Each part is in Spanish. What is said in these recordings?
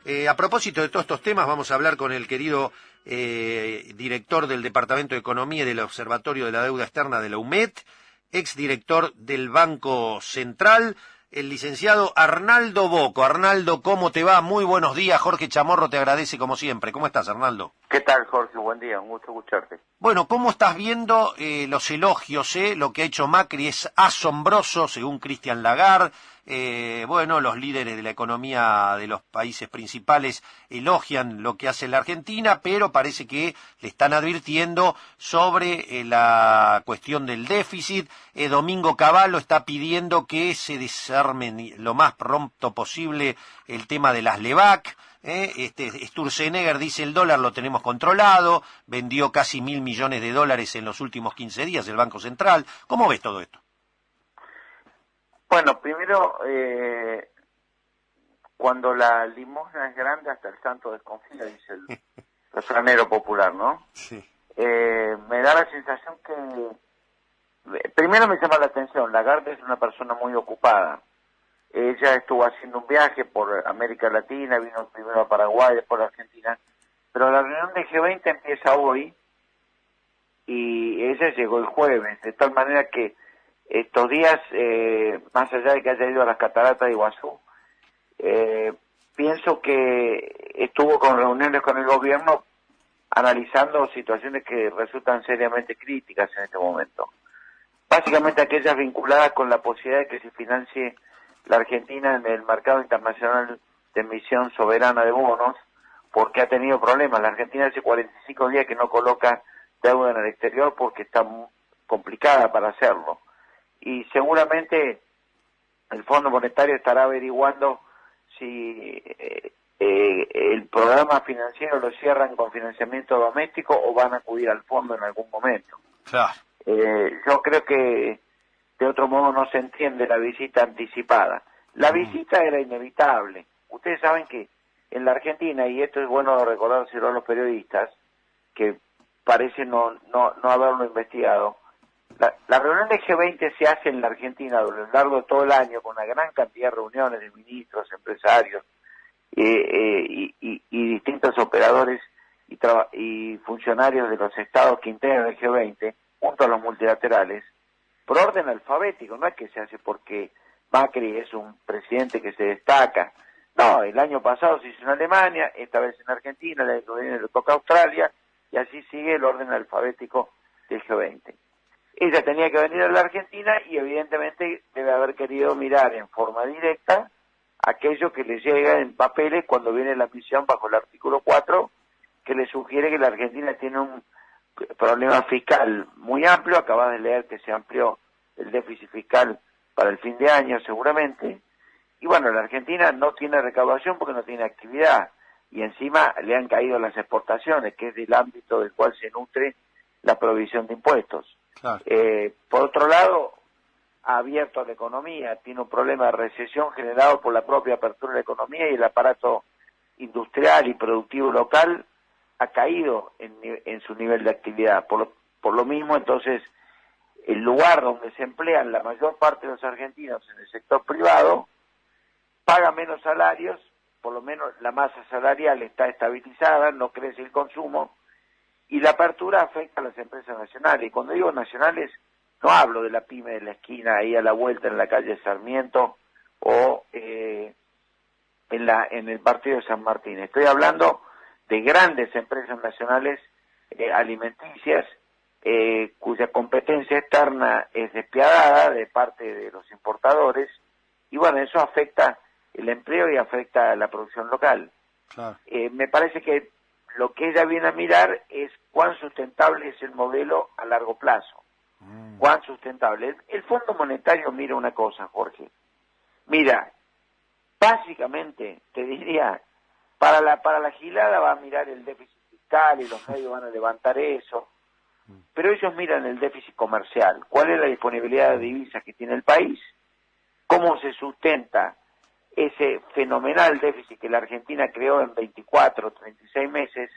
A propósito de todos estos temas, vamos a hablar con el querido director del Departamento de Economía y del Observatorio de la Deuda Externa de la UMED, exdirector del Banco Central, el licenciado Arnaldo Bocco. Arnaldo, ¿cómo te va? Muy buenos días. Jorge Chamorro te agradece como siempre. ¿Cómo estás, Arnaldo? ¿Qué tal, Jorge? Buen día, un gusto escucharte. Bueno, ¿cómo estás viendo los elogios? Lo que ha hecho Macri es asombroso, según Christian Lagarde. Bueno, los líderes de la economía de los países principales elogian lo que hace la Argentina, pero parece que le están advirtiendo sobre la cuestión del déficit. Domingo Cavallo está pidiendo que se desarme lo más pronto posible el tema de las LEVAC. Sturzenegger dice el dólar lo tenemos controlado, vendió casi $1.000 millones en los últimos 15 días el Banco Central. ¿Cómo ves todo esto? Bueno, primero, cuando la limosna es grande hasta el santo desconfía, dice el refranero popular, ¿no? Sí. Me da la sensación que, primero me llama la atención, Lagarde es una persona muy ocupada. Ella estuvo haciendo un viaje por América Latina, vino primero a Paraguay, después a Argentina, pero la reunión de G20 empieza hoy y ella llegó el jueves, de tal manera que estos días, más allá de que haya ido a las cataratas de Iguazú, pienso que estuvo con reuniones con el gobierno analizando situaciones que resultan seriamente críticas en este momento. Básicamente aquellas vinculadas con la posibilidad de que se financie la Argentina en el mercado internacional de emisión soberana de bonos, porque ha tenido problemas. La Argentina hace 45 días que no coloca deuda en el exterior porque está muy complicada para hacerlo. Y seguramente el Fondo Monetario estará averiguando si el programa financiero lo cierran con financiamiento doméstico o van a acudir al fondo en algún momento. Claro. Yo creo que de otro modo no se entiende la visita anticipada. La visita era inevitable. Ustedes saben que en la Argentina, y esto es bueno recordárselo a los periodistas, que parece no haberlo investigado, la reunión de G20 se hace en la Argentina a lo largo de todo el año con una gran cantidad de reuniones de ministros, empresarios y distintos operadores y funcionarios de los estados que integran el G20 junto a los multilaterales por orden alfabético. No es que se hace porque Macri es un presidente que se destaca. No, el año pasado se hizo en Alemania, esta vez en Argentina, el año que viene le toca a Australia, y así sigue el orden alfabético del G20. Ella tenía que venir a la Argentina y evidentemente debe haber querido mirar en forma directa aquello que le llega en papeles cuando viene la misión bajo el artículo 4, que le sugiere que la Argentina tiene un problema fiscal muy amplio. Acabas de leer que se amplió el déficit fiscal para el fin de año seguramente, y bueno, la Argentina no tiene recaudación porque no tiene actividad, y encima le han caído las exportaciones, que es del ámbito del cual se nutre la provisión de impuestos. Claro. Por otro lado, ha abierto la economía, tiene un problema de recesión generado por la propia apertura de la economía, y el aparato industrial y productivo local ha caído en su nivel de actividad. Por lo mismo, entonces, el lugar donde se emplean la mayor parte de los argentinos, en el sector privado, paga menos salarios, por lo menos la masa salarial está estabilizada, no crece el consumo, y la apertura afecta a las empresas nacionales. Y cuando digo nacionales, no hablo de la pyme de la esquina ahí a la vuelta en la calle Sarmiento o en el partido de San Martín. Estoy hablando de grandes empresas nacionales alimenticias, cuya competencia externa es despiadada de parte de los importadores, y bueno, eso afecta el empleo y afecta la producción local. Claro. Me parece que lo que ella viene a mirar es cuán sustentable es el modelo a largo plazo. Cuán sustentable. El Fondo Monetario mira una cosa, Jorge. Mira, básicamente, te diría, para la gilada va a mirar el déficit fiscal y los medios van a levantar eso, pero ellos miran el déficit comercial. ¿Cuál es la disponibilidad de divisas que tiene el país? ¿Cómo se sustenta ese fenomenal déficit que la Argentina creó en 24, 36 meses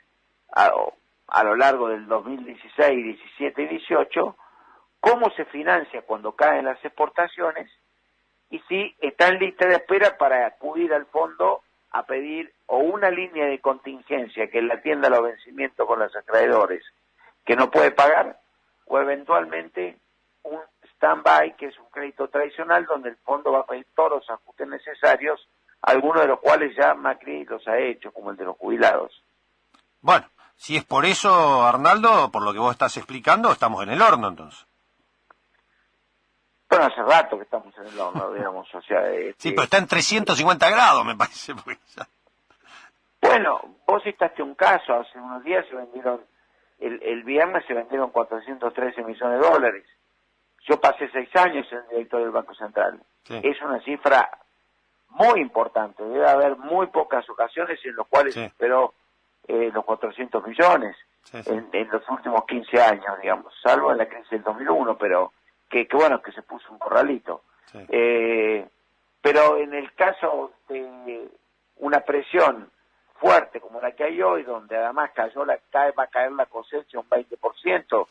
a lo largo del 2016, 17 y 18? ¿Cómo se financia cuando caen las exportaciones? Y si está en lista de espera para acudir al fondo a pedir o una línea de contingencia que le atienda los vencimientos con los acreedores que no puede pagar, o eventualmente un stand-by, que es un crédito tradicional, donde el fondo va a pedir todos los ajustes necesarios, algunos de los cuales ya Macri los ha hecho, como el de los jubilados. Bueno, si es por eso, Arnaldo, por lo que vos estás explicando, estamos en el horno entonces. Bueno, hace rato que estamos en el horno, digamos, o sea... Sí, pero está en 350 grados, me parece. Porque ya... Bueno, vos citaste un caso, hace unos días se vendieron, el viernes se vendieron 413 millones de dólares. Yo pasé 6 años en el director del Banco Central. Sí. Es una cifra muy importante, debe haber muy pocas ocasiones en las cuales se superó los 400 millones en los últimos 15 años, digamos, salvo en la crisis del 2001, pero que bueno, que se puso un corralito. Sí. Pero en el caso de una presión fuerte como la que hay hoy, donde además va a caer la cosecha un 20%,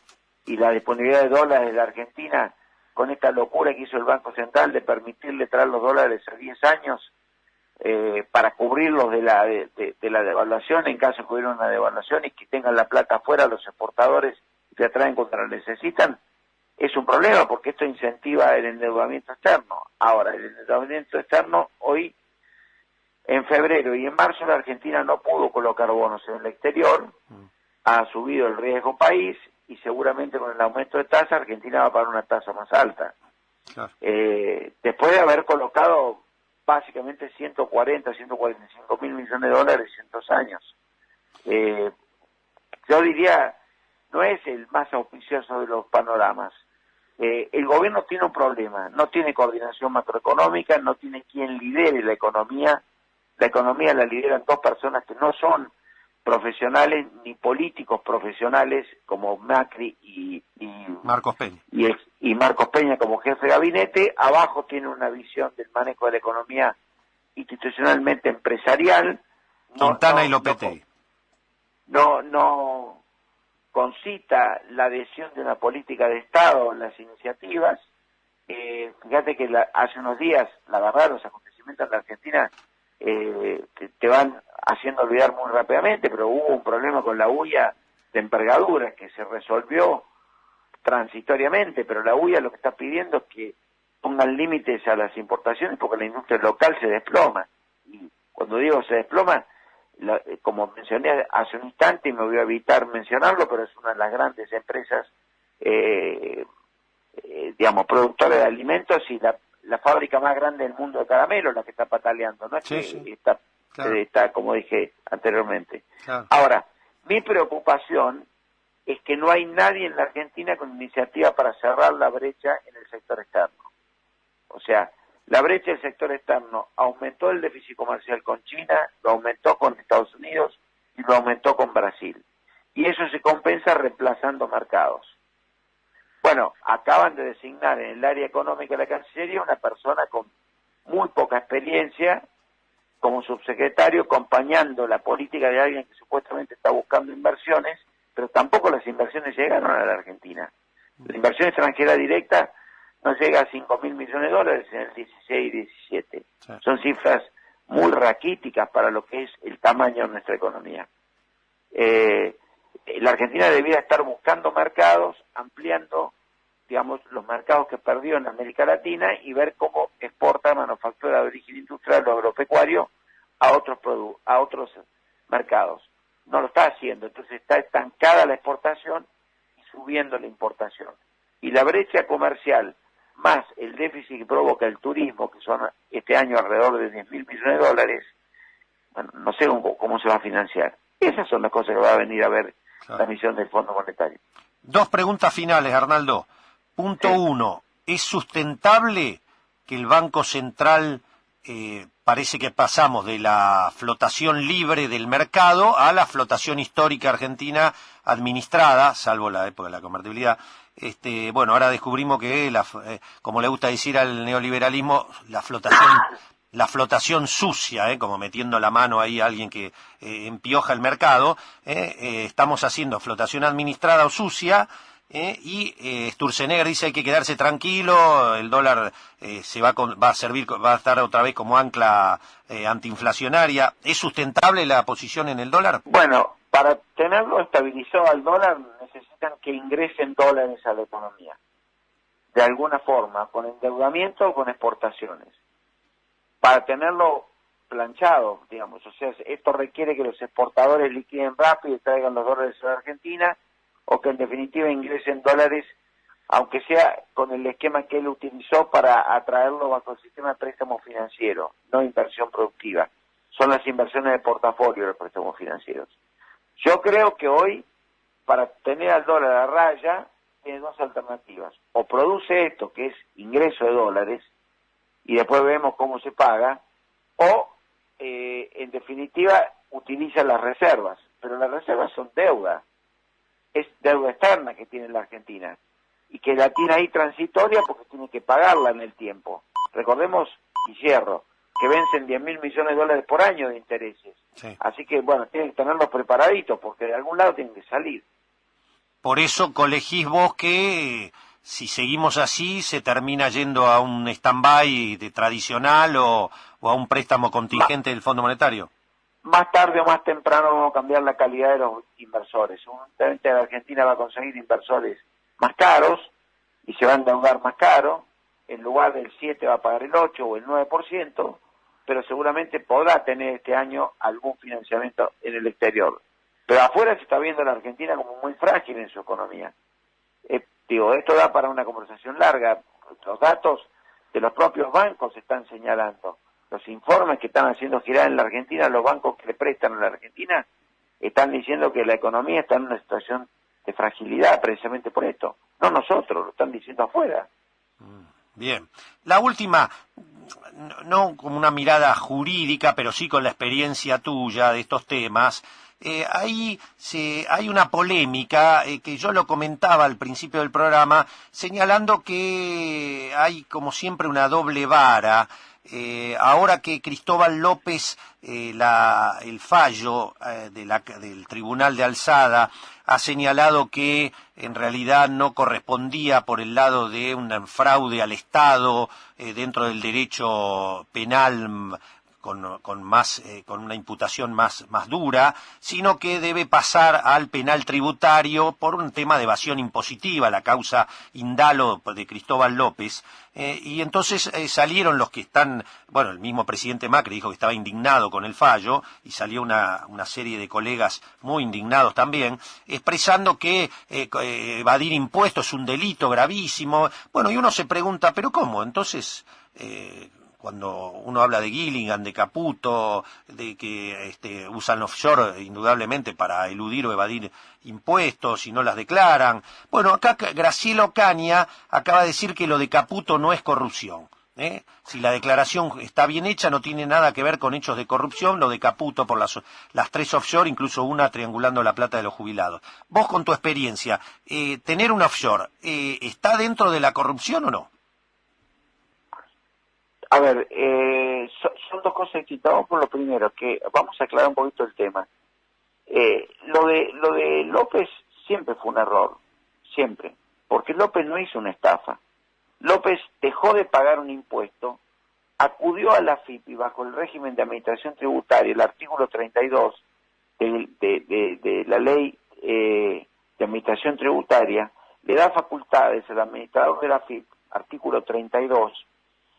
y la disponibilidad de dólares de la Argentina, con esta locura que hizo el Banco Central de permitirle traer los dólares a 10 años para cubrirlos de la devaluación, en caso que hubiera una devaluación y que tengan la plata afuera los exportadores que atraen cuando la necesitan, es un problema porque esto incentiva el endeudamiento externo. Ahora, el endeudamiento externo hoy, en febrero y en marzo, la Argentina no pudo colocar bonos en el exterior, ha subido el riesgo país y seguramente con el aumento de tasa Argentina va a pagar una tasa más alta. Claro. Después de haber colocado básicamente 145 mil millones de dólares en 2 años. Yo diría, no es el más auspicioso de los panoramas. El gobierno tiene un problema, no tiene coordinación macroeconómica, no tiene quien lidere la economía la lideran 2 personas que no son profesionales ni políticos profesionales, como Macri y Marcos Peña. Y Marcos Peña como jefe de gabinete. Abajo tiene una visión del manejo de la economía institucionalmente empresarial. Quintana y Lopetegui. No concita la adhesión de una política de Estado en las iniciativas. Fíjate que hace unos días, la verdad, los acontecimientos en la Argentina te van haciendo olvidar muy rápidamente, pero hubo un problema con la hulla de envergadura que se resolvió transitoriamente, pero la UIA lo que está pidiendo es que pongan límites a las importaciones porque la industria local se desploma. Y cuando digo se desploma, como mencioné hace un instante, y me voy a evitar mencionarlo, pero es una de las grandes empresas, digamos, productora de alimentos y la fábrica más grande del mundo de caramelo, la que está pataleando, ¿no? Está, como dije anteriormente. Claro. Ahora, mi preocupación es que no hay nadie en la Argentina con iniciativa para cerrar la brecha en el sector externo. O sea, la brecha del sector externo aumentó el déficit comercial con China, lo aumentó con Estados Unidos y lo aumentó con Brasil. Y eso se compensa reemplazando mercados. Bueno, acaban de designar en el área económica de la Cancillería una persona con muy poca experiencia como subsecretario, acompañando la política de alguien que supuestamente está buscando inversiones, pero tampoco las inversiones llegaron a la Argentina. La inversión extranjera directa no llega a 5.000 millones de dólares en el 16 y 17. Sí. Son cifras muy raquíticas para lo que es el tamaño de nuestra economía. La Argentina debiera estar buscando mercados, ampliando, digamos, los mercados que perdió en América Latina y ver cómo exporta manufactura de origen industrial o agropecuario a otros mercados. No lo está haciendo, entonces está estancada la exportación y subiendo la importación. Y la brecha comercial más el déficit que provoca el turismo, que son este año alrededor de 10.000 millones de dólares, bueno, no sé cómo se va a financiar. Esas son las cosas que va a venir a ver la misión del Fondo Monetario. 2 preguntas finales, Arnaldo. Punto 1. ¿Es sustentable que el Banco Central, parece que pasamos de la flotación libre del mercado a la flotación histórica argentina administrada, salvo la época de la convertibilidad? Bueno, ahora descubrimos que, como le gusta decir al neoliberalismo, la flotación sucia, como metiendo la mano ahí a alguien que empioja el mercado, estamos haciendo flotación administrada o sucia, y Sturzenegger dice hay que quedarse tranquilo, el dólar va a servir, va a estar otra vez como ancla antiinflacionaria. ¿Es sustentable la posición en el dólar? Bueno, para tenerlo estabilizado al dólar necesitan que ingresen dólares a la economía, de alguna forma, con endeudamiento o con exportaciones. Para tenerlo planchado, digamos, o sea, esto requiere que los exportadores liquiden rápido y traigan los dólares a la Argentina, o que en definitiva ingresen dólares, aunque sea con el esquema que él utilizó para atraerlo bajo el sistema de préstamo financiero, no inversión productiva. Son las inversiones de portafolio los préstamos financieros. Yo creo que hoy, para tener al dólar a raya, tiene dos alternativas. O produce esto, que es ingreso de dólares, y después vemos cómo se paga, o, en definitiva, utiliza las reservas. Pero las reservas son deuda. Es deuda externa que tiene la Argentina y que la tiene ahí transitoria porque tiene que pagarla en el tiempo. Recordemos, y cierro, que vencen 10.000 millones de dólares por año de intereses. Sí. Así que, bueno, tienen que tenerlos preparaditos porque de algún lado tienen que salir. Por eso colegís vos que si seguimos así se termina yendo a un stand-by tradicional o a un préstamo contingente del Fondo Monetario. Más tarde o más temprano vamos a cambiar la calidad de los inversores. Seguramente la Argentina va a conseguir inversores más caros y se va a endeudar más caro. En lugar del 7 va a pagar el 8 o el 9%, pero seguramente podrá tener este año algún financiamiento en el exterior. Pero afuera se está viendo a la Argentina como muy frágil en su economía. Esto da para una conversación larga. Los datos de los propios bancos están señalando. Los informes que están haciendo girar en la Argentina, los bancos que le prestan a la Argentina, están diciendo que la economía está en una situación de fragilidad precisamente por esto. No nosotros, lo están diciendo afuera. Bien. La última, no como una mirada jurídica, pero sí con la experiencia tuya de estos temas. Hay una polémica que yo lo comentaba al principio del programa, señalando que hay como siempre una doble vara. Ahora que Cristóbal López, el fallo del Tribunal de Alzada ha señalado que en realidad no correspondía por el lado de un fraude al Estado dentro del derecho penal con una imputación más dura, sino que debe pasar al penal tributario por un tema de evasión impositiva, la causa Indalo de Cristóbal López, y entonces salieron los que están, bueno, el mismo presidente Macri dijo que estaba indignado con el fallo, y salió una serie de colegas muy indignados también, expresando que evadir impuestos es un delito gravísimo. Bueno, y uno se pregunta, ¿pero cómo? Entonces, cuando uno habla de Gilligan, de Caputo, de que usan offshore indudablemente para eludir o evadir impuestos y no las declaran. Bueno, acá Graciela Ocaña acaba de decir que lo de Caputo no es corrupción. Si la declaración está bien hecha, no tiene nada que ver con hechos de corrupción, lo de Caputo por las 3 offshore, incluso una triangulando la plata de los jubilados. Vos con tu experiencia, tener un offshore, ¿está dentro de la corrupción o no? A ver, son dos cosas distintas. Vamos por lo primero, que vamos a aclarar un poquito el tema. Lo de López siempre fue un error, siempre, porque López no hizo una estafa. López dejó de pagar un impuesto, acudió a la AFIP y bajo el régimen de administración tributaria, el artículo 32 de la ley de administración tributaria, le da facultades al administrador de la AFIP, artículo 32,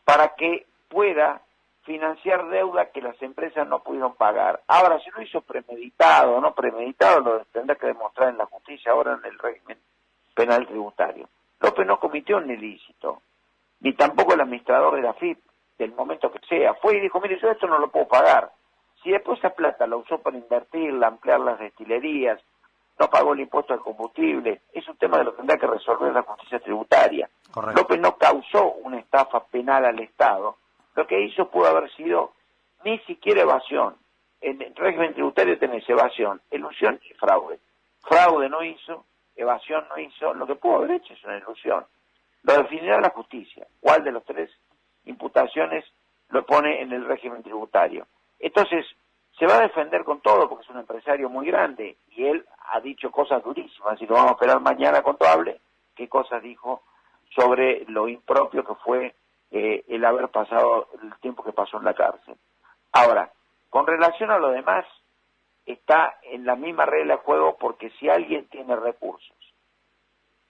para que pueda financiar deuda que las empresas no pudieron pagar. Ahora, si lo hizo premeditado o no premeditado, lo tendrá que demostrar en la justicia ahora en el régimen penal tributario. López no cometió un ilícito, ni tampoco el administrador de la AFIP, del momento que sea. Fue y dijo, mire, yo esto no lo puedo pagar. Si después esa plata la usó para invertirla, ampliar las destilerías, no pagó el impuesto al combustible, es un tema que lo tendrá que resolver la justicia tributaria. Correcto. López no causó una estafa penal al Estado. Lo que hizo pudo haber sido ni siquiera evasión. En el régimen tributario tenés evasión, ilusión y fraude. Fraude no hizo, evasión no hizo, lo que pudo haber hecho es una ilusión. Lo definirá la justicia. ¿Cuál de las 3 imputaciones lo pone en el régimen tributario? Entonces, se va a defender con todo porque es un empresario muy grande y él ha dicho cosas durísimas y lo vamos a esperar mañana cuando hable, qué cosas dijo sobre lo impropio que fue el haber pasado el tiempo que pasó en la cárcel. Ahora, con relación a lo demás, está en la misma regla de juego porque si alguien tiene recursos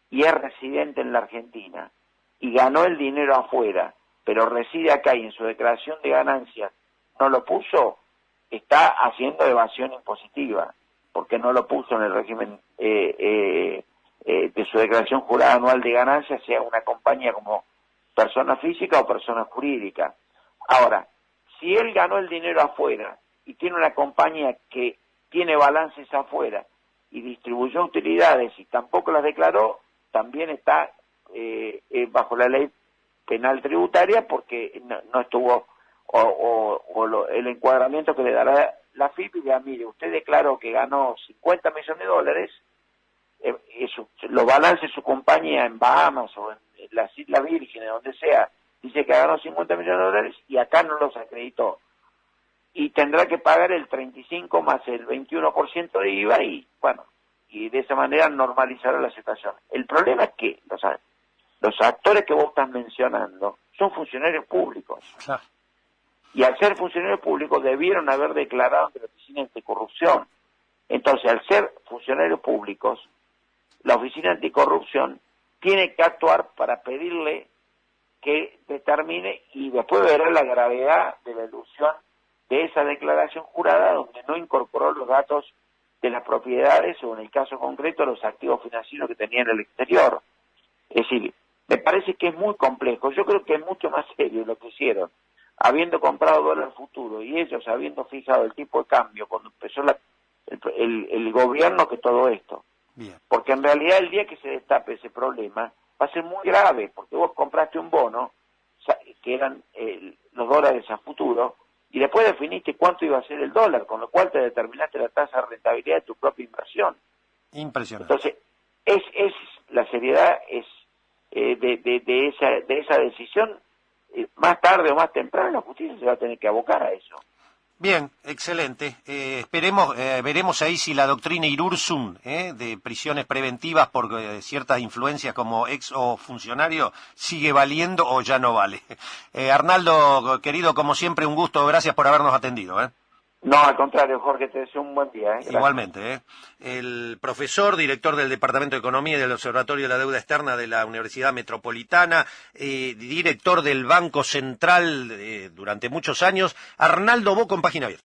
y es residente en la Argentina y ganó el dinero afuera, pero reside acá y en su declaración de ganancias no lo puso, está haciendo evasión impositiva, porque no lo puso en el régimen de su declaración jurada anual de ganancias, sea una compañía como persona física o persona jurídica. Ahora, si él ganó el dinero afuera y tiene una compañía que tiene balances afuera y distribuyó utilidades y tampoco las declaró, también está bajo la ley penal tributaria porque no estuvo el encuadramiento que le dará la FIP y dirá, mire, usted declaró que ganó 50 millones de dólares, los balances de su compañía en Bahamas o en las Islas Vírgenes, donde sea, dice que ganó 50 millones de dólares y acá no los acreditó. Y tendrá que pagar el 35 más el 21% de IVA y, bueno, y de esa manera normalizará la situación. El problema es que los actores que vos estás mencionando son funcionarios públicos. Claro. Y al ser funcionarios públicos debieron haber declarado ante la Oficina Anticorrupción. Entonces, al ser funcionarios públicos, la Oficina Anticorrupción tiene que actuar para pedirle que determine y después verá la gravedad de la elusión de esa declaración jurada donde no incorporó los datos de las propiedades o en el caso concreto los activos financieros que tenía en el exterior. Es decir, me parece que es muy complejo. Yo creo que es mucho más serio lo que hicieron, habiendo comprado dólar futuro y ellos habiendo fijado el tipo de cambio cuando empezó el gobierno, que todo esto. Bien. Porque en realidad el día que se destape ese problema va a ser muy grave, porque vos compraste un bono, que eran los dólares a futuro, y después definiste cuánto iba a ser el dólar, con lo cual te determinaste la tasa de rentabilidad de tu propia inversión. Impresionante. Entonces, la seriedad es de esa decisión, más tarde o más temprano la justicia se va a tener que abocar a eso. Bien, excelente. Veremos ahí si la doctrina Irursum de prisiones preventivas por ciertas influencias como ex o funcionario sigue valiendo o ya no vale. Arnaldo, querido, como siempre, un gusto. Gracias por habernos atendido. No, al contrario, Jorge, te deseo un buen día. Gracias. Igualmente. El profesor, director del Departamento de Economía y del Observatorio de la Deuda Externa de la Universidad Metropolitana, director del Banco Central durante muchos años, Arnaldo Boco en Página Abierta.